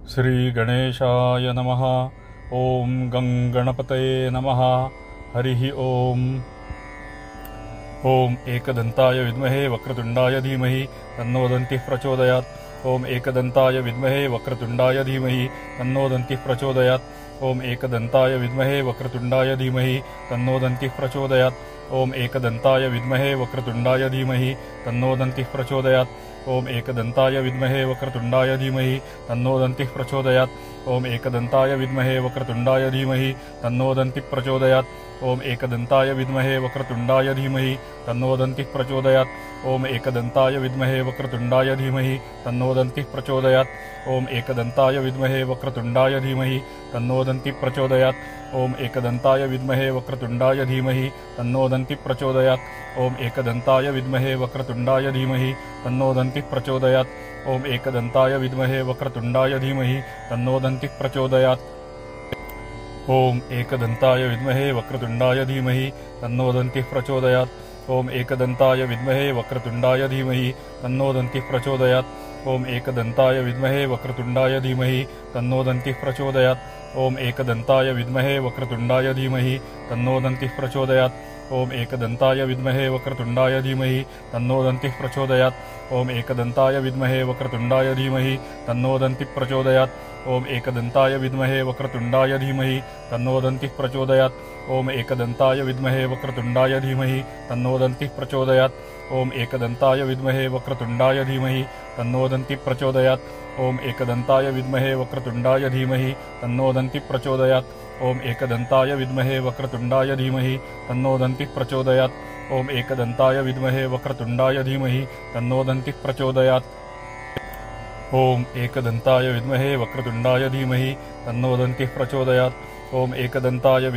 श्रीगणेशाय नमः। ओं गं गणपतये नमः। हरिः ओम्। ओं एकदन्ताय विद्महे वक्रतुण्डाय धीमहि तन्नो दन्तिः प्रचोदयात्। ओं एकदन्ताय विद्महे वक्रतुण्डाय धीमहि तन्नो दन्तिः प्रचोदयात्। ओं एकदन्ताय विद्महे वक्रतुण्डाय धीमहि तन्नो दन्तिः प्रचोदयात्। ओं एकदन्ताय विद्महे वक्रतुण्डाय धीमहि तन्नो दन्तिः प्रचोदयात्। ओं एकदन्ताय विद्महे वक्रतुण्डाय धीमहि तन्नो दन्तिः प्रचोदयात्। ओं एकदन्ताय विद्महे वक्रतुण्डाय धीमहि तन्नो दन्तिः प्रचोदयात्। ओं एकदन्ताय विद्महे वक्रतुण्डाय धीमहि तन्नो दन्तिः प्रचोदयात्। ओं एकदन्ताय विद्महे वक्रतुण्डाय धीमहि तन्नो दन्तिः प्रचोदयात्। ओं एकदन्ताय विद्महे वक्रतुण्डाय धीमहि तन्नो दन्तिः प्रचोदयात्। ओं एकदन्ताय विद्महे वक्रतुण्डाय धीमहि तन्नो दन्तिः प्रचोदयात्। ओं एकदन्ताय विद्महे वक्रतुण्डाय धीमहि तन्नो दन्तिः प्रचोदयात्। ओं एकदन्ताय विद्महे वक्रतुण्डाय धीमहि तन्नो दन्तिः प्रचोदयात्। ओं एकदन्ताय विद्महे वक्रतुण्डाय धीमहि तन्नो दन्तिः प्रचोदयात्। ओं एकदन्ताय विद्महे वक्रतुण्डाय धीमहि तन्नो दन्तिः प्रचोदयात्। ओं एकदन्ताय विद्महे वक्रतुण्डाय धीमहि तन्नो दन्तिः प्रचोदयात्। ओं एकदन्ताय विद्महे वक्रतुण्डाय धीमहि तन्नो दन्तिः प्रचोदयात्। ओं एकदन्ताय विद्महे वक्रतुण्डाय धीमहि तन्नो दन्तिः प्रचोदयात्। ओं एकदन्ताय विद्महे वक्रतुण्डाय धीमहि तन्नो दन्तिः प्रचोदयात्। ओं एकदन्ताय विद्महे वक्रतुण्डाय धीमहि तन्नो दन्तिः प्रचोदयात्। ओं एकदन्ताय विद्महे वक्रतुण्डाय धीमहि तन्नो दन्तिः प्रचोदयात्। ओं एकदन्ताय विद्महे वक्रतुण्डाय धीमहि तन्नो दन्तिः प्रचोदयात्। ओं एकदन्ताय विद्महे वक्रतुण्डाय धीमहि तन्नो दन्तिः प्रचोदयात्। ओं एकदन्ताय विद्महे वक्रतुण्डाय धीमहि तन्नो दन्तिः प्रचोदयात्। ओं एकदन्ताय विद्महे वक्रतुण्डाय धीमहि तन्नो दन्तिः प्रचोदयात्। ओं एकदन्ताय विद्महे वक्रतुण्डाय धीमहि तन्नो दन्तिः प्रचोदयात्। ओं एकदन्ताय विद्महे वक्रतुण्डाय धीमहि तन्नो दन्तिः प्रचोदयात्। ओं एकदन्ताय विद्महे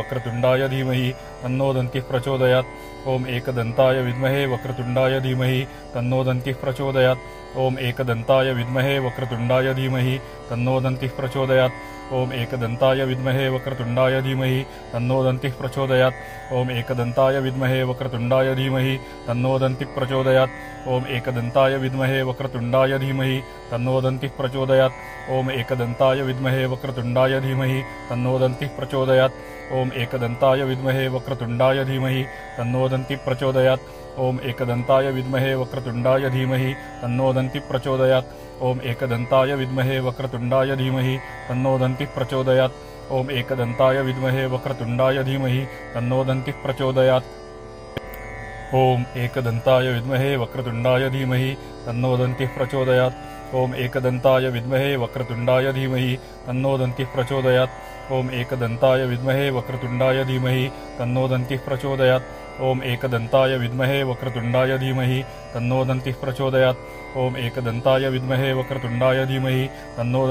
वक्रतुण्डाय धीमहि तन्नो दन्तिः प्रचोदयात्। ओं एकदन्ताय विद्महे वक्रतुण्डाय धीमहि तन्नो दन्तिः प्रचोदयात्। ओं एकदन्ताय विद्महे वक्रतुण्डाय धीमहि तन्नो दन्तिः प्रचोदयात्। ओं एकदन्ताय विद्महे वक्रतुण्डाय धीमहि तन्नो दन्तिः प्रचोदयात्। ओं एकदन्ताय विद्महे वक्रतुण्डाय धीमहि तन्नो दन्तिः प्रचोदयात्। ओं एकदन्ताय विद्महे वक्रतुण्डाय धीमहि तन्नो दन्तिः प्रचोदयात्। ओं एकदन्ताय विद्महे वक्रतुण्डाय धीमहि तन्नो दन्तिः प्रचोदयात्। ओं एकदन्ताय विद्महे वक्रतुण्डाय धीमहि तन्नो दन्तिः प्रचोदयात्। ओं एकदन्ताय विद्महे वक्रतुण्डाय धीमहि तन्नो दन्तिः प्रचोदयात्। ओं एकदन्ताय विद्महे वक्रतुण्डाय धीमहि तन्नो दन्तिः प्रचोदयात्। ओं एकदन्ताय विद्महे वक्रतुण्डाय धीमहि तन्नो दन्तिः प्रचोदयात्। ओं एकदन्ताय विद्महे वक्रतुण्डाय धीमहि तन्नो दन्तिः प्रचोदयात्। ओं एकदन्ताय विद्महे वक्रतुण्डाय धीमहि तन्नो दन्तिः प्रचोदयात्। ओं एकदन्ताय विद्महे वक्रतुण्डाय धीमहि तन्नो दन्तिः प्रचोदयात्। ओं एकदन्ताय विद्महे वक्रतुण्डाय धीमहि तन्नो दन्तिः प्रचोदयात्। ओं एकदन्ताय विद्महे वक्रतुण्डाय धीमहि तन्नो दन्तिः प्रचोदयात्। ओं एकदन्ताय विद्महे वक्रतुण्डाय धीमहि तन्नो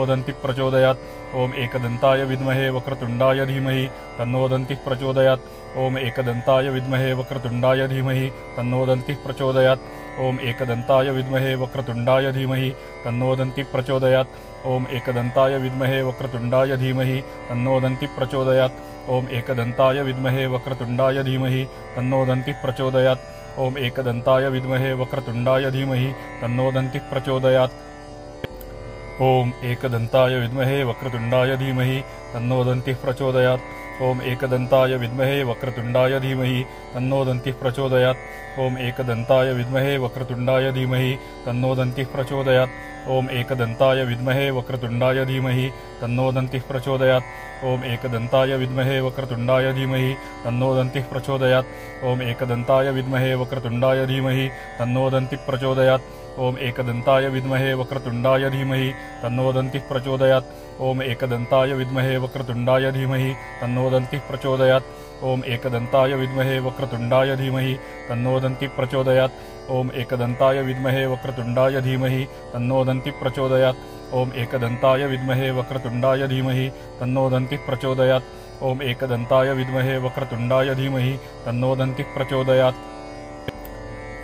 दन्तिः प्रचोदयात्। ओं एकदन्ताय विद्महे वक्रतुण्डाय धीमहि तन्नो दन्तिः प्रचोदयात्। ओं एकदन्ताय विद्महे वक्रतुण्डाय धीमहि तन्नो दन्तिः प्रचोदयात्। ओं एकदन्ताय विद्महे वक्रतुण्डाय धीमहि तन्नो दन्तिः प्रचोदयात्। ओं एकदन्ताय विद्महे वक्रतुण्डाय धीमहि तन्नो दन्तिः प्रचोदयात्। ओं एकदन्ताय विद्महे वक्रतुण्डाय धीमहि तन्नो दन्तिः प्रचोदयात्। ओं एकदन्ताय विद्महे वक्रतुण्डाय धीमहि तन्नो दन्तिः प्रचोदयात्। ओं एकदन्ताय विद्महे वक्रतुण्डाय धीमहि तन्नो दन्तिः प्रचोदयात्। ओं एकदन्ताय विद्महे वक्रतुण्डाय धीमहि तन्नो दन्तिः प्रचोदयात्। ओं एकदन्ताय विद्महे वक्रतुण्डाय धीमहि तन्नो दन्तिः प्रचोदयात्। ओं एकदन्ताय विद्महे वक्रतुण्डाय धीमहि तन्नो दन्तिः प्रचोदयात्। ओं एकदन्ताय विद्महे वक्रतुण्डाय धीमहि तन्नो दन्तिः प्रचोदयात्। ओं एकदन्ताय विद्महे वक्रतुण्डाय धीमहि तन्नो दन्तिः प्रचोदयात्। ओं एकदन्ताय विद्महे वक्रतुण्डाय धीमहि तन्नो दन्तिः प्रचोदयात्। ओं एकदन्ताय विद्महे वक्रतुण्डाय धीमहि तन्नो दन्तिः प्रचोदयात्। ओं एकदन्ताय विद्महे वक्रतुण्डाय धीमहि तन्नो दन्तिः प्रचोदयात्। ओं एकदन्ताय विद्महे वक्रतुण्डाय धीमहि तन्नो दन्तिः प्रचोदयात्। ओं एकदन्ताय विद्महे वक्रतुण्डाय धीमहि तन्नो दन्तिः प्रचोदयात्।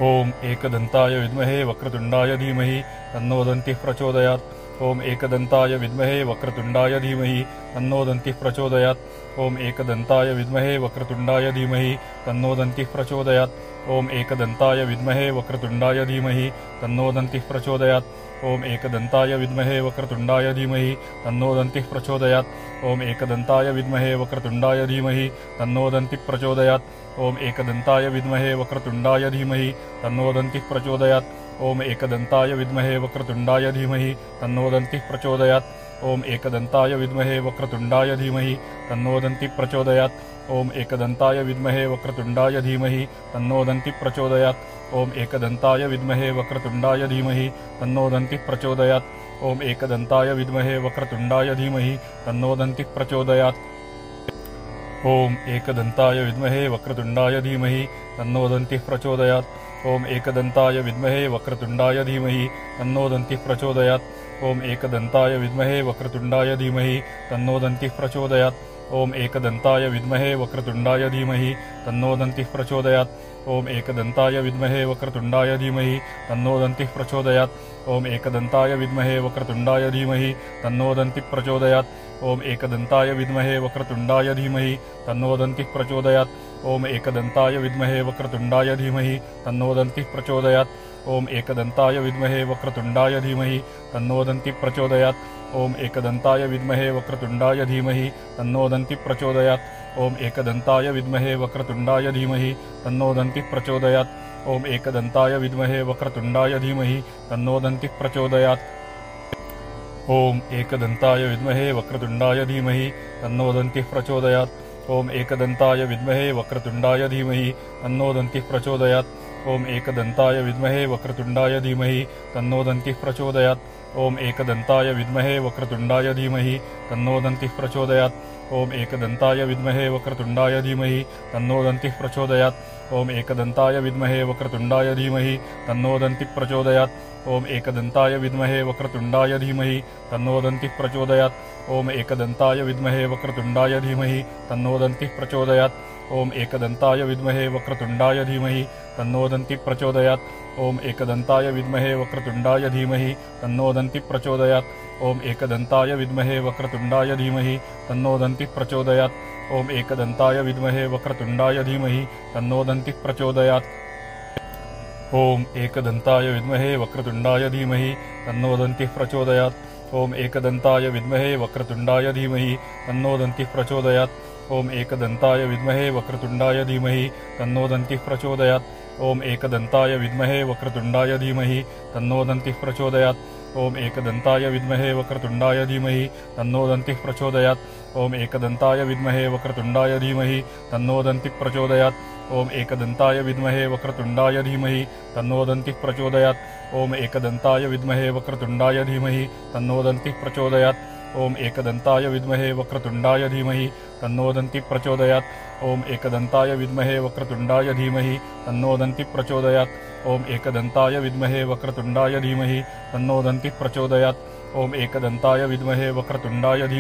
ओं एकदन्ताय विद्महे वक्रतुण्डाय धीमहि तन्नो दन्तिः प्रचोदयात्। ओं एकदन्ताय विद्महे वक्रतुण्डाय धीमहि तन्नो दन्तिः प्रचोदयात्। ओं एकदन्ताय विद्महे वक्रतुण्डाय धीमहि तन्नो दन्तिः प्रचोदयात्। ओम एकदंताय विद्महे वक्रतुंडाय धीमहि तन्नो दन्तिः प्रचोदयात्। ओम एकदंताय विद्महे वक्रतुंडाय धीमहि तन्नो दन्तिः प्रचोदयात्। ओम एकदंताय विद्महे वक्रतुंडाय धीमहि तन्नो दन्तिः प्रचोदयात्। ओम एकदंताय विद्महे वक्रतुंडाय धीमहि तन्नो दन्तिः प्रचोदयात्। ओम एकदंताय विद्महे वक्रतुंडाय धीमहि तन्नो दन्तिः प्रचोदयात्। ओम एकदंताय विद्महे वक्रतुंडाय धीमहि तन्नो दन्तिः प्रचोदयात्। ओम एकदंताय विद्महे वक्रतुंडाय धीमहि तन्नो दन्तिः प्रचोदयात्। ओम एकदंताय विद्महे वक्रतुंडाय धीमहि तन्नो दन्तिः प्रचोदयात्। ओम एकदंताय विद्महे वक्रतुंडाय धीमहि तन्नो दन्तिः प्रचोदयात्। ओम एकदंताय विद्महे वक्रतुंडाय धीमहि तन्नो दन्तिः प्रचोदयात्। ओम एकदंताय विद्महे वक्रतुंडाय धीमहि तन्नो दन्तिः प्रचोदयात्। ओम एकदंताय विद्महे वक्रतुंडाय धीमहि तन्नो दन्तिः प्रचोदयात्। ओम एकदंताय विद्महे वक्रतुंडाय धीमहि तन्नो दन्तिः प्रचोदयात्। ओम एकदंताय विद्महे वक्रतुंडाय धीमहि तन्नो दन्तिः प्रचोदयात्। ओम एकदंताय विद्महे वक्रतुंडाय धीमहि तन्नो दन्तिः प्रचोदयात्। ओम एकदंताय विद्महे वक्रतुंडाय धीमहि तन्नो दन्तिः प्रचोदयात्। ओम एकदंताय विद्महे वक्रतुंडाय धीमहि तन्नो दन्तिः प्रचोदयात्। ओम एकदंताय विद्महे वक्रतुंडाय धीमहि तन्नो दन्तिः प्रचोदयात्। ओम एकदंताय विद्महे वक्रतुंडाय धीमहि तन्नो दन्तिः प्रचोदयात्। ओम एकदंताय विद्महे वक्रतुंडाय धीमहि तन्नो दन्तिः प्रचोदयात्। ओम एकदंताय विद्महे वक्रतुंडाय धीमहि तन्नो दन्तिः प्रचोदयात्। ओम एकदंताय विद्महे वक्रतुंडाय धीमहि तन्नो दन्तिः प्रचोदयात्। ओम एकदंताय विद्महे वक्रतुंडाय धीमहि तन्नो दन्तिः प्रचोदयात्। ओम एकदंताय विद्महे वक्रतुंडाय धीमहि तन्नो दन्तिः प्रचोदयात्। ओम एकदंताय विद्महे वक्रतुंडाय धीमहि तन्नो दन्तिः प्रचोदयात्। ओम एकदंताय विद्महे वक्रतुंडाय धीमहि तन्नो दन्तिः प्रचोदयात्। ओम एकदंताय विद्महे वक्रतुंडाय धीमहि तन्नो दन्तिः प्रचोदयात्। ओम एकदंताय विद्महे वक्रतुंडाय धीमहि तन्नो दन्तिः प्रचोदयात्। ओम एकदंताय विद्महे वक्रतुंडाय धीमहि तन्नो दन्तिः प्रचोदयात्। ओम एकदंताय विद्महे वक्रतुंडाय धीमहि तन्नो दन्तिः प्रचोदयात्। ओम एकदंताय विद्महे वक्रतुंडाय धीमहि तन्नो दन्तिः प्रचोदयात्। ओम एकदंताय विद्महे वक्रतुंडाय धीमहि तन्नो दन्तिः प्रचोदयात्। ओम एकदंताय विद्महे वक्रतुंडाय धीमहि तन्नो दन्तिः प्रचोदयात्। ओम एकदंताय विद्महे वक्रतुंडाय धीमहि तन्नो दन्तिः प्रचोदयात्। ओम एकदंताय विद्महे वक्रतुंडाय धीमहि तन्नो दन्तिः प्रचोदयात्। ओम एकदंताय विद्महे वक्रतुंडाय धीमहि तन्नो दन्तिः प्रचोदयात्। ओम एकदंताय विद्महे वक्रतुंडाय धीमहि तन्नो दन्तिः प्रचोदयात्। ओम एकदंताय विद्महे वक्रतुंडाय धीमहि तन्नो दन्तिः प्रचोदयात्। ओम एकदंताय विद्महे वक्रतुंडाय धीमहि तन्नो दन्तिः प्रचोदयात्। ओम एकदंताय विद्महे वक्रतुंडाय धीमहि तन्नो दन्तिः प्रचोदयात्। ओम एकदंताय विद्महे वक्रतुंडाय धीमहि तन्नो दन्तिः प्रचोदयात्। ओम एकदंताय विद्महे वक्रतुंडाय धीमहि तन्नो दन्तिः प्रचोदयात्। ओम एकदंताय विद्महे वक्रतुंडाय धीमहि तन्नो दन्तिः प्रचोदयात्। ओम एकदंताय विद्महे वक्रतुंडाय धीमहि तन्नो दन्तिः प्रचोदयात्। ओम एकदंताय विद्महे वक्रतुंडाय धीमहि तन्नो दन्तिः प्रचोदयात्। ओम एकदंताय विद्महे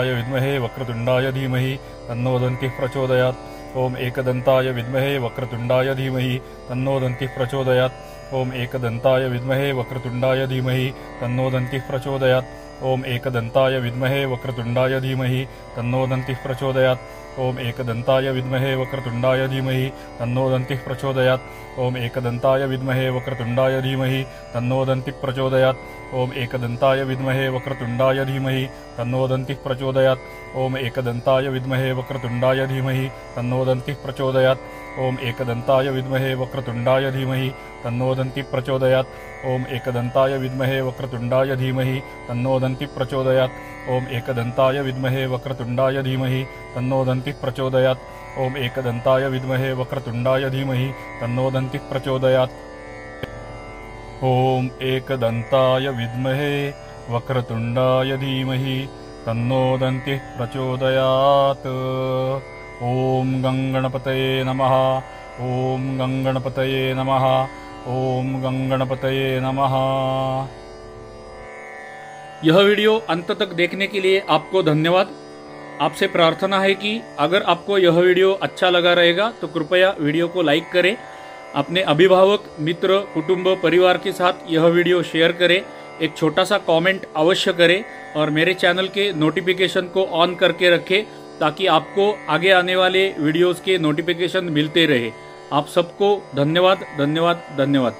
वक्रतुंडाय धीमहि तन्नो दन्तिः प्रचोदयात्। ओम एकदंताय विद्महे वक्रतुंडाय धीमहि तन्नो दन्तिः प्रचोदयात्। ओम एकदंताय विद्महे वक्रतुंडाय धीमहि तन्नो दन्तिः प्रचोदयात्। ओम एकदंताय विद्महे वक्रतुंडाय धीमहि तन्नो दन्तिः प्रचोदयात्। ओम एकदंताय विद्महे वक्रतुंडाय धीमहि तन्नो दन्तिः प्रचोदयात्। ओम एकदंताय विद्महे वक्रतुंडाय धीमहि तन्नो दन्तिः प्रचोदयात्। ओम एकदंताय विद्महे वक्रतुंडाय धीमहि तन्नो दन्तिः प्रचोदयात्। ओम एकदंताय विद्महे वक्रतुंडाय धीमहि तन्नो दन्तिः प्रचोदयात्। ओम एकदंताय विद्महे वक्रतुंडाय धीमहि तन्नो दन्तिः प्रचोदयात्। ओम एकदंताय विद्महे वक्रतुंडाय धीमहि तन्नो दन्तिः प्रचोदयात्। ओम एकदंताय विद्महे वक्रतुंडाय धीमहि तन्नो दन्तिः प्रचोदयात्। ओम एकदंताय विद्महे वक्रतुंडाय धीमहि तन्नो दन्तिः प्रचोदयात्। ओम एकदंताय विद्महे वक्रतुंडाय धीमहि तन्नो दन्तिः प्रचोदयात्। ओम गंगणपतये नमः। ओम गंगणपतये नमः। ओम गंगणपतये नमः। यह वीडियो अंत तक देखने के लिए आपको धन्यवाद। आपसे प्रार्थना है कि अगर आपको यह वीडियो अच्छा लगा रहेगा तो कृपया वीडियो को लाइक करें, अपने अभिभावक, मित्र, कुटुंब, परिवार के साथ यह वीडियो शेयर करें, एक छोटा सा कमेंट अवश्य करें और मेरे चैनल के नोटिफिकेशन को ऑन करके रखें ताकि आपको आगे आने वाले वीडियोस के नोटिफिकेशन मिलते रहे। आप सबको धन्यवाद धन्यवाद धन्यवाद।